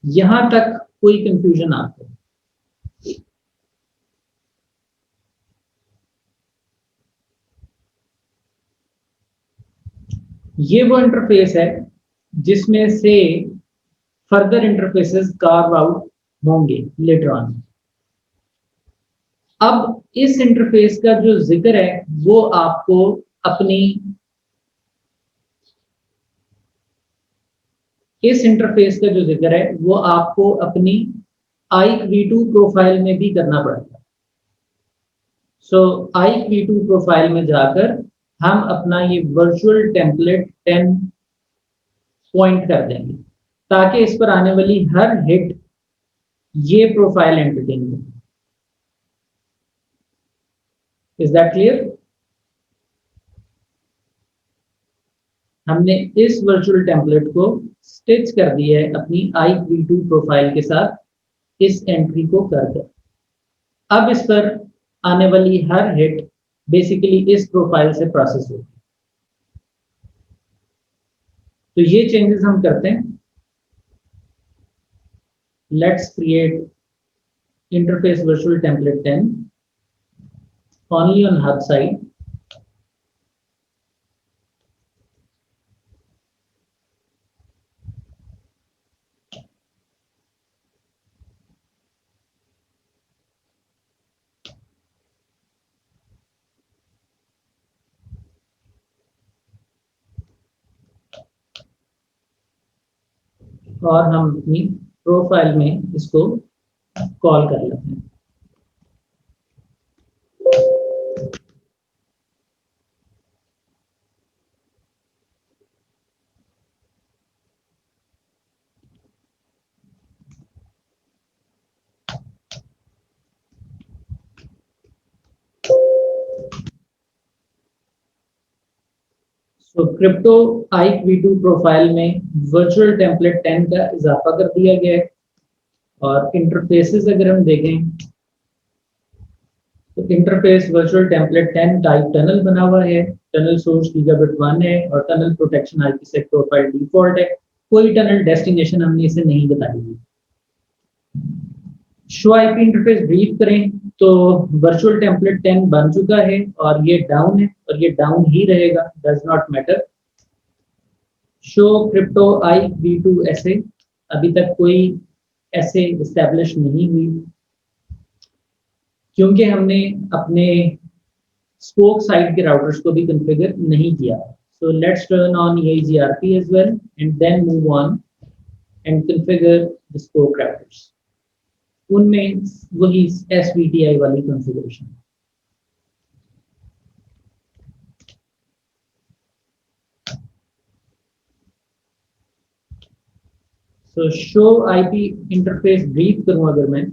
यहां तक कोई कंफ्यूजन आपको? ये वो इंटरफेस है जिसमें से फर्दर इंटरफेसेस कार्व आउट होंगे लेटर ऑन। अब इस इंटरफेस का जो जिक्र है वो आपको अपनी इस इंटरफेस का जो जिक्र है वो आपको अपनी आइक V2 प्रोफाइल में भी करना पड़ेगा। सो आइक V2 प्रोफाइल में जाकर हम अपना ये वर्चुअल टेम्पलेट 10 पॉइंट कर देंगे ताकि इस पर आने वाली हर हिट ये प्रोफाइल एंटरटेन हो। Is that clear? हमने इस वर्चुअल टेम्पलेट को स्टिच कर दिया है अपनी आइक V2 प्रोफाइल के साथ इस एंट्री को करके। अब इस पर आने वाली हर हिट बेसिकली इस प्रोफाइल से प्रोसेस होगी। तो ये चेंजेस हम करते हैं। Let's create interface virtual template 10 only on hub side. और हम अपनी प्रोफाइल में इसको कॉल कर लेते हैं। तो क्रिप्टो आइक V2 प्रोफाइल में वर्चुअल टेम्पलेट 10 का इजाफा कर दिया गया है। और इंटरफेसेस अगर हम देखें तो interface virtual template 10 type tunnel बना हुआ है। टनल सोर्स गीगाबिट 1 है और tunnel protection IPsec profile default है। कोई टनल डेस्टिनेशन हमने इसे नहीं बताई है। शो आईपी इंटरफेस ब्रीफ करें तो वर्चुअल टेम्पलेट 10 बन चुका है और ये डाउन है और ये डाउन ही रहेगा, does not matter. Show crypto आइक V2 ऐसे अभी तक कोई ऐसे इस्टेब्लिश नहीं हुई क्योंकि हमने अपने स्पोक साइड के राउटर्स को भी कॉन्फ़िगर नहीं किया। So let's turn on EIGRP as well and then move on and configure the spoke routers. उनमें वही SVTI वाली कॉन्फ़िगरेशन। सो शो आईपी इंटरफेस ब्रीफ करूं अगर मैं,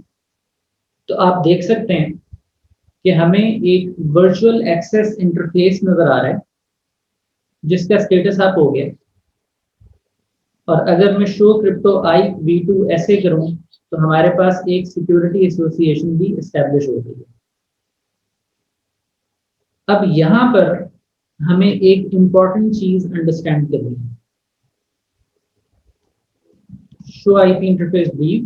तो आप देख सकते हैं कि हमें एक वर्चुअल एक्सेस इंटरफेस नजर आ रहा है जिसका स्टेटस अप हो गया। और अगर मैं शो क्रिप्टो आइक V2 ऐसे करूं तो हमारे पास एक सिक्योरिटी एसोसिएशन भी एस्टेब्लिश हो गई है। अब यहां पर हमें एक इंपॉर्टेंट चीज अंडरस्टैंड करनी है। शो आईपी इंटरफेस ब्रीफ,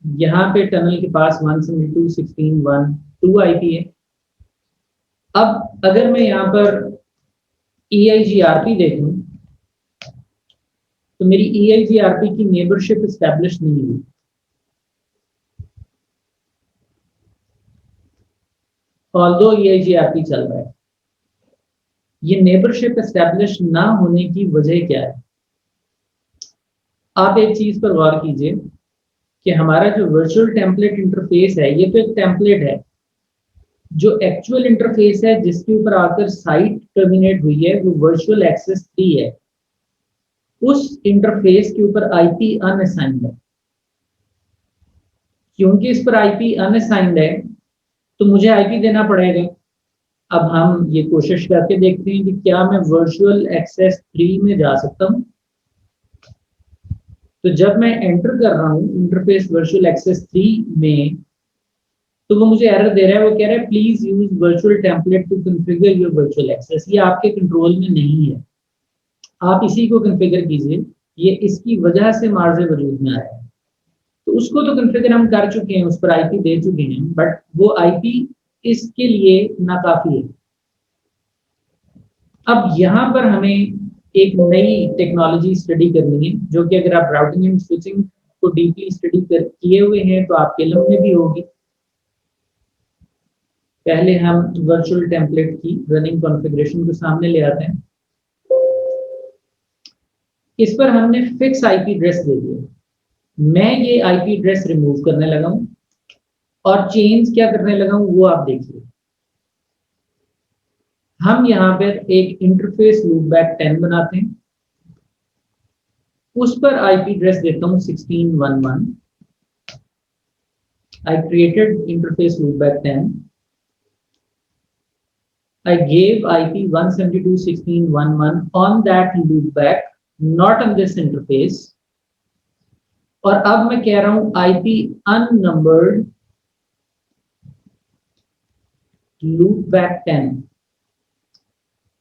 यहाँ पे टनल के पास 172.16.1.2 आईपी है। अब अगर मैं यहाँ पर EIGRP देखूं तो मेरी EIGRP की नेबरशिप एस्टेब्लिश नहीं हुई। ऑल्दो EIGRP चल रहा है, ये नेबरशिप एस्टेब्लिश ना होने की वजह क्या है? आप एक चीज पर गौर कीजिए कि हमारा जो वर्चुअल टेम्पलेट इंटरफेस है ये तो एक टेम्पलेट है। जो एक्चुअल इंटरफेस है जिसके ऊपर आकर साइट टर्मिनेट हुई है वो वर्चुअल एक्सेस 3 है। उस इंटरफेस के ऊपर आईपी अनअसाइंड है। क्योंकि इस पर आईपी अनअसाइंड है तो मुझे आईपी देना पड़ेगा। अब हम ये कोशिश करके देखते हैं कि क्या मैं वर्चुअल एक्सेस 3 में जा सकता हूं। तो जब मैं एंटर कर रहा हूं इंटरफेस वर्चुअल एक्सेस 3 में तो वो मुझे एरर दे रहा है। वो कह रहा है please use virtual template to configure your virtual access. ये आपके कंट्रोल में नहीं है, आप इसी को कॉन्फ़िगर कीजिए। ये इसकी वजह से मार्जे वजूद में आया है। तो उसको तो कॉन्फ़िगर हम कर चुके हैं, उस पर आईपी दे चुके हैं, बट वो आईपी इसके लिए नाकाफी है। अब यहाँ पर हमें एक नई टेक्नोलॉजी स्टडी करनी है, जो कि अगर आप राउटिंग एंड स्विचिंग को डीपली स्टडी किए हुए हैं तो आपके इल्म में भी होगी। पहले हम वर्चुअल टेम्पलेट की रनिंग कॉन्फ़िगरेशन को सामने ले आते हैं। इस पर हमने फिक्स आईपी एड्रेस दे दिया। मैं ये आईपी एड्रेस रिमूव करने लगा हूँ और चेंज क्या करने लगा हूँ वो आप देखिए। हम यहाँ पर एक इंटरफेस लूपबैक 10 बनाते हैं, उस पर आईपी एड्रेस देता हूँ 1611। I created interface loopback 10. I gave IP 172.16.11 on that loopback, not on this interface. और अब मैं कह रहा हूं IP unnumbered loopback 10.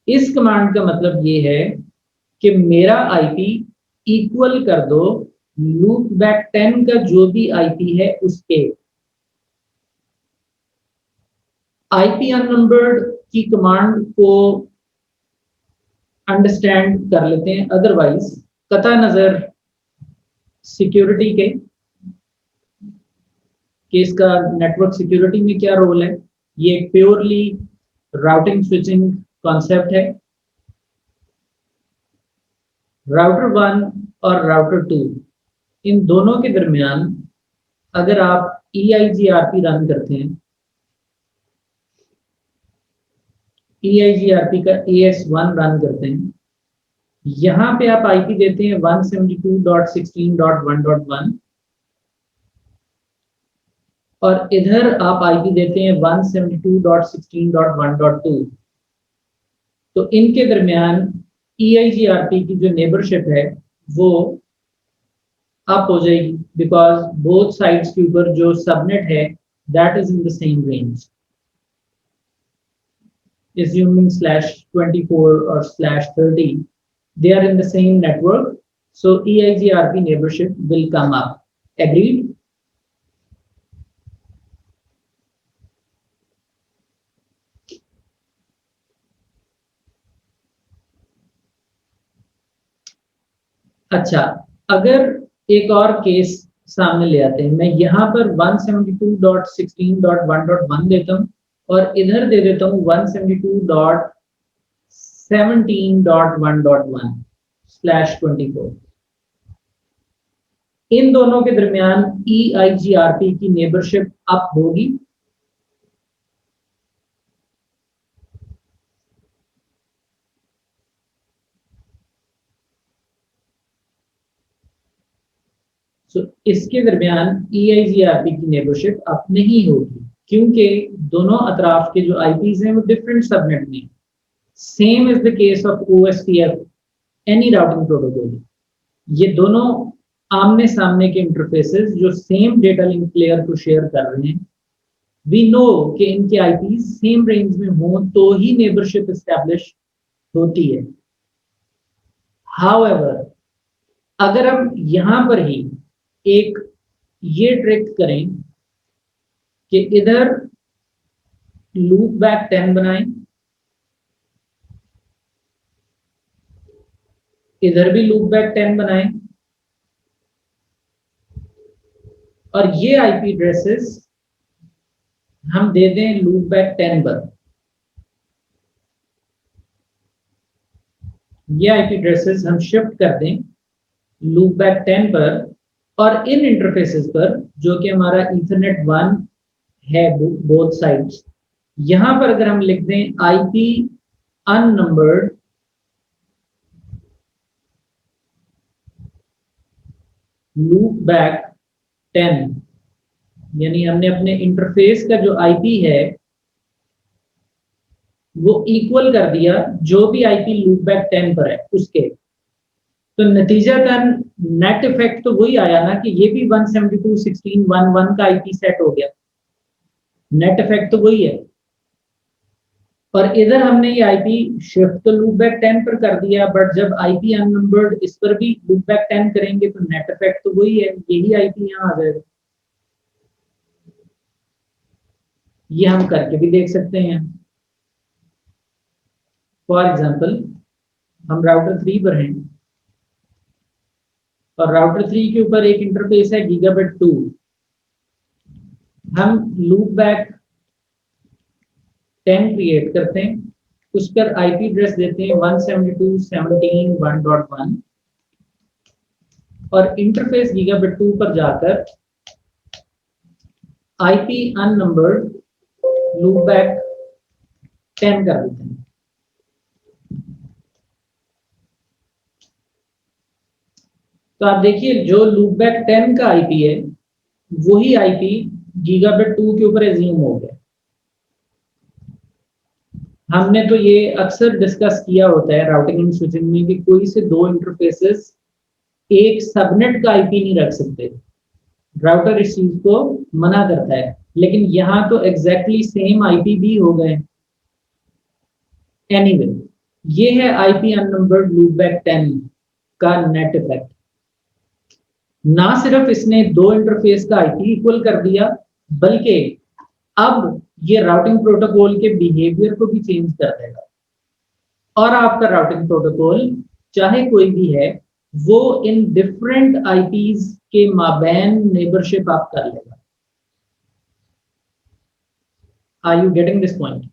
इस कमांड का मतलब ये है कि मेरा IP इक्वल कर दो loopback 10 का जो भी IP है उसके। IP unnumbered की कमांड को अंडरस्टैंड कर लेते हैं, अदरवाइज कता नजर सिक्योरिटी के कि इसका नेटवर्क सिक्योरिटी में क्या रोल है। ये एक प्योरली राउटिंग स्विचिंग कॉन्सेप्ट है। राउटर 1 और राउटर 2 इन दोनों के दरमियान अगर आप EIGRP रन करते हैं, EIGRP का AS1 रन करते हैं, यहाँ पे आप IP देते हैं 172.16.1.1 और इधर आप IP देते हैं 172.16.1.2। तो इनके दरमियान EIGRP की जो नेबरशिप है वो अप हो जाएगी, बिकॉज बोथ साइड्स के ऊपर जो सबनेट है that is in the same range. Assuming /24 or /30, they are in the same network, so EIGRP neighborship will come up. Agreed? अच्छा, अगर एक और केस सामने ले आते हैं, मैं यहाँ पर 172.16.1.1 देता हूँ और इधर दे देता हूँ 172.17.1.1/24। इन दोनों के दरमियान EIGRP की नेबरशिप अप होगी। इसके दरमियान EIGRP की नेबरशिप अप नहीं होगी, क्योंकि दोनों अतराफ के जो IPs हैं वो डिफरेंट सबनेट में। Same is the case of OSPF, any routing protocol. ये दोनों आमने सामने के इंटरफेसेस जो सेम डेटा लिंक लेयर को शेयर कर रहे हैं, वी नो कि इनके IPs सेम रेंज में हों तो ही नेबरशिप एस्टैब्लिश होती है। हाउएवर, अगर हम यहां पर ही एक ये ट्रिक करें कि इधर लूपबैक 10 बनाएं, इधर भी लूपबैक 10 बनाएं और ये IP एड्रेसेस हम दे दें लूपबैक 10 पर। ये IP एड्रेसेस हम शिफ्ट कर दें लूपबैक 10 पर और इन इंटरफेसेस पर जो कि हमारा ईथरनेट 1 है बोथ साइड्स, यहां पर अगर हम लिख दें IP unnumbered loopback 10, यानी हमने अपने इंटरफेस का जो IP है वो इक्वल कर दिया जो भी IP लूपबैक 10 पर है उसके। तो नतीजतन नेट इफेक्ट तो वही आया ना कि ये भी 172.16.1.1 का IP सेट हो गया। नेट इफेक्ट तो वही है। और इधर हमने ये आईपी शिफ्ट तो लूप बैक 10 पर कर दिया, बट जब आईपी अननंबर्ड इस पर भी लूप बैक 10 करेंगे तो नेट इफेक्ट तो वही है, यही आईपी यहाँ आ जाएगा। ये हम करके भी देख सकते हैं। फॉर एग्जांपल हम राउटर 3 पर हैं और राउटर 3 के ऊपर एक इंटरफेस है गीगाबिट 2। हम लूप बैक 10 क्रिएट करते हैं, उस पर आईपी एड्रेस देते हैं 172.17.1.1 और इंटरफेस गीगाबिट 2 पर जाकर आईपी अननंबर्ड लूप बैक 10 कर देते हैं। तो आप देखिए जो लूप बैक 10 का आईपी है वही आईपी गीगाबिट 2 के ऊपर एज्यूम हो गया। हमने तो ये अक्सर डिस्कस किया होता है राउटिंग एंड स्विचिंग में कि कोई से दो इंटरफेसेस एक सबनेट का आईपी नहीं रख सकते, राउटर इस चीज को मना करता है, लेकिन यहां तो एग्जैक्टली सेम आईपी भी हो गए। एनीवे, ये है आईपी अननंबर्ड लूप बैक 10 का नेट इफेक्ट। ना सिर्फ इसने दो इंटरफेस का आईपी इक्वल कर दिया, बल्कि अब ये राउटिंग प्रोटोकॉल के बिहेवियर को भी चेंज कर देगा और आपका राउटिंग प्रोटोकॉल चाहे कोई भी है वो इन डिफरेंट आईपीज के माबैन नेबरशिप आप कर लेगा। Are you getting this point?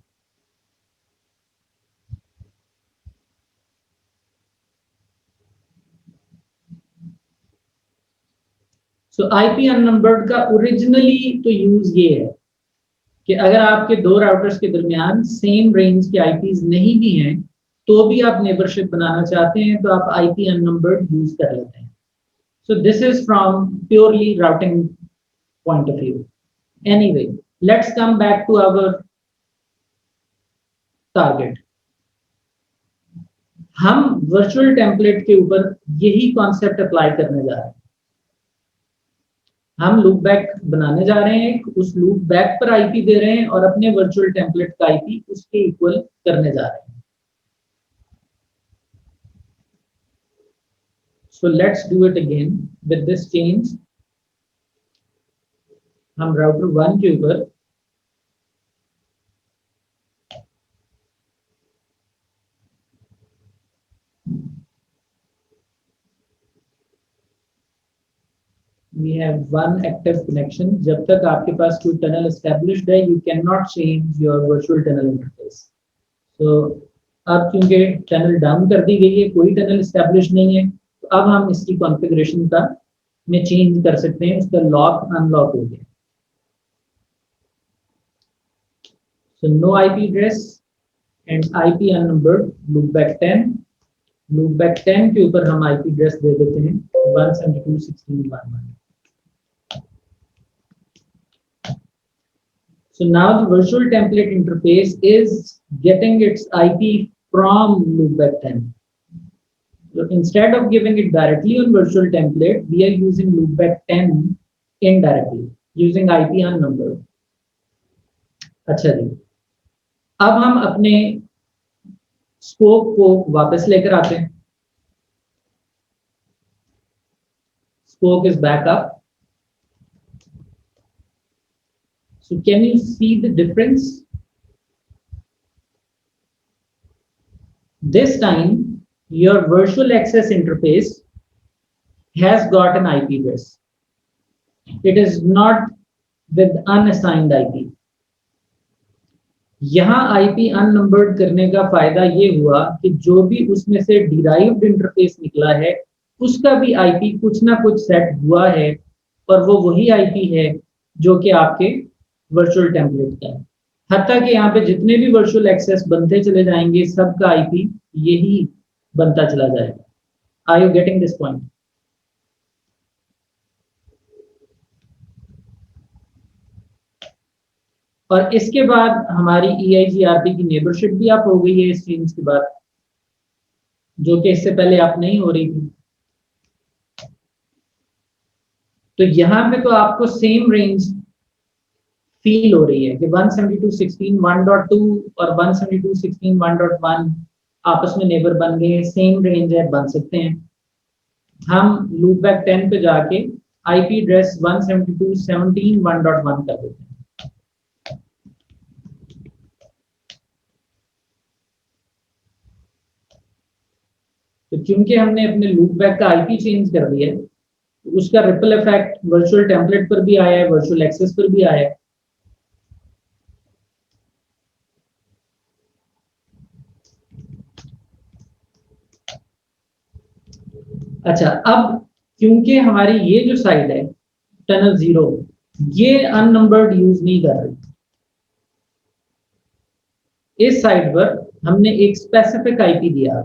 So IP unnumbered का ओरिजिनली तो यूज ये है कि अगर आपके दो राउटर्स के दरमियान सेम रेंज के आईपीज नहीं भी हैं तो भी आप नेबरशिप बनाना चाहते हैं तो आप आईपी अननंबर्ड यूज कर लेते हैं। So this is from purely routing point of view. Anyway, let's come back to our target. हम वर्चुअल टेम्पलेट के ऊपर यही कॉन्सेप्ट अप्लाई करने जा रहे हैं। हम लूप बैक बनाने जा रहे हैं, उस लूप बैक पर आईपी दे रहे हैं और अपने वर्चुअल टेम्पलेट का आईपी उसके इक्वल करने जा रहे हैं। So let's do it again with this change. हम राउटर 1 के ऊपर we have one active connection. जब तक आपके पास कोई टनल established है, you cannot change your virtual tunnel interface. So अब क्योंकि टनल डाउन कर दी गई है, कोई टनल established नहीं है, तो अब हम इसकी कॉन्फ़िगरेशन का में चेंज कर सकते हैं, उसका लॉक अनलॉक हो गया। So no IP address and IP unnumbered loopback 10. Loopback 10 के ऊपर हम IP address दे देते हैं 172.16.1.1. So now the virtual template interface is getting its IP from loopback 10. So instead of giving it directly on virtual template, we are using loopback 10 indirectly using IP unnumbered. अच्छा जी, अब हम अपने scope को वापस लेकर आते हैं। Spoke is back up. So can you see the difference? This time your virtual access interface has got an IP address. It is not with unassigned IP. यहाँ IP unnumbered करने का फायदा ये हुआ कि जो भी उसमें से डिराइव्ड इंटरफेस निकला है उसका भी IP कुछ ना कुछ सेट हुआ है और वो वही IP है जो कि आपके वर्चुअल टेम्पलेट का है। हत्ता कि यहाँ पे जितने भी वर्चुअल एक्सेस बनते चले जाएंगे सबका IP यही बनता चला जाएगा। Are you getting this point? और इसके बाद हमारी EIGRP की नेबरशिप भी आप हो गई है इस चेंज के बाद, जो कि इससे पहले आप नहीं हो रही थी। तो यहाँ पे तो आपको सेम रेंज फील हो रही है कि 172.16.1.2 और 172.16.1.1 आपस में नेबर बन गए, सेम रेंज है, बन सकते हैं। हम लूपबैक 10 पे जाके आईपी एड्रेस 172.17.1.1 कर देते हैं। तो क्योंकि हमने अपने लूपबैक का आईपी चेंज कर दिया है, तो उसका रिपल इफेक्ट वर्चुअल टेम्पलेट पर भी आया है, वर्चुअल एक्सेस पर भी आया है। अच्छा, अब क्योंकि हमारी ये जो साइड है टनल 0, ये अननंबर्ड यूज नहीं कर रही, इस साइड पर हमने एक स्पेसिफिक आईपी दिया,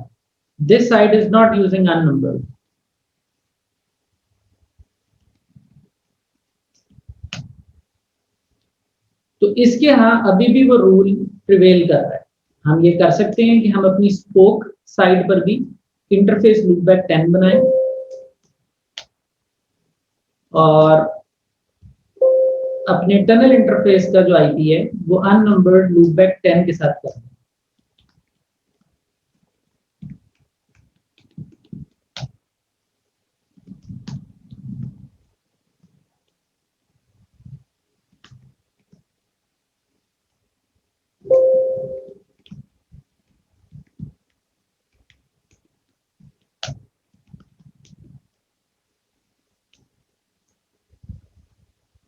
this side is not using unnumbered. तो इसके यहाँ अभी भी वो रूल प्रिवेल कर रहा है। हम ये कर सकते हैं कि हम अपनी स्पोक साइड पर भी इंटरफेस लूपबैक 10 बनाएं और अपने टनल इंटरफेस का जो आईपी है वो अननंबर्ड लूपबैक 10 के साथ करें।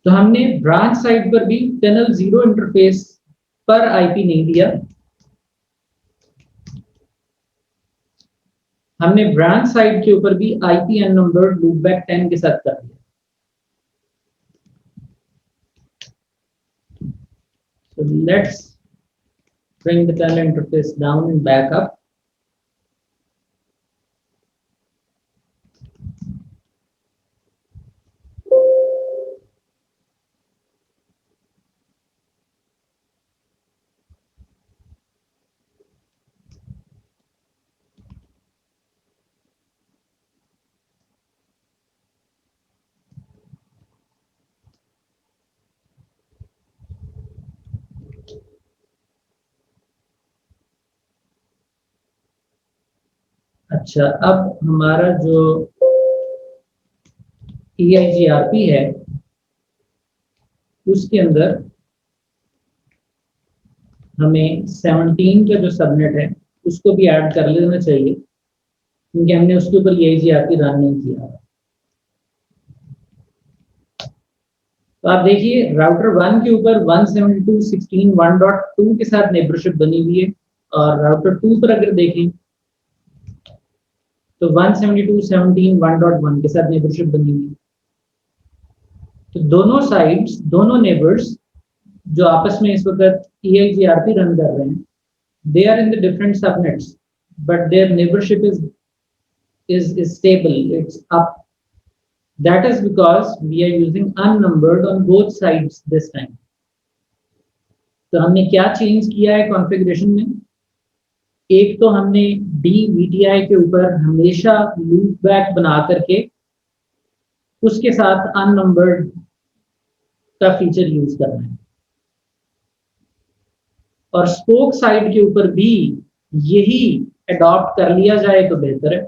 तो हमने ब्रांच साइड पर भी टनल 0 इंटरफेस पर आईपी नहीं दिया, हमने ब्रांच साइड के ऊपर भी आईपी अननंबर्ड लूपबैक 10 के साथ कर दिया। So let's bring the tunnel interface down and back up. अच्छा, अब हमारा जो EIGRP है उसके अंदर हमें 17 का जो सबनेट है उसको भी ऐड कर लेना चाहिए, क्योंकि हमने उसके ऊपर EIGRP रन नहीं किया। तो आप देखिए राउटर 1 के ऊपर 172.16.1.2 के साथ नेबरशिप बनी हुई है, और राउटर 2 पर अगर देखें तो 172.17.1.1 के साथ नेबरशिप बनी हुई है। तो दोनों साइड्स, दोनों नेबर्स जो आपस में इस वक्त EIGRP रन कर रहे हैं, they are in the different subnets, but their neighborship is stable, it's up. That is because we are using unnumbered on both sides this time. तो हमने क्या चेंज किया है कॉन्फ़िगरेशन में? एक तो हमने DVTI के ऊपर हमेशा लूप बैक बना करके उसके साथ अननंबर्ड का फीचर यूज करना है, और स्पोक साइड के ऊपर भी यही अडॉप्ट कर लिया जाए तो बेहतर है।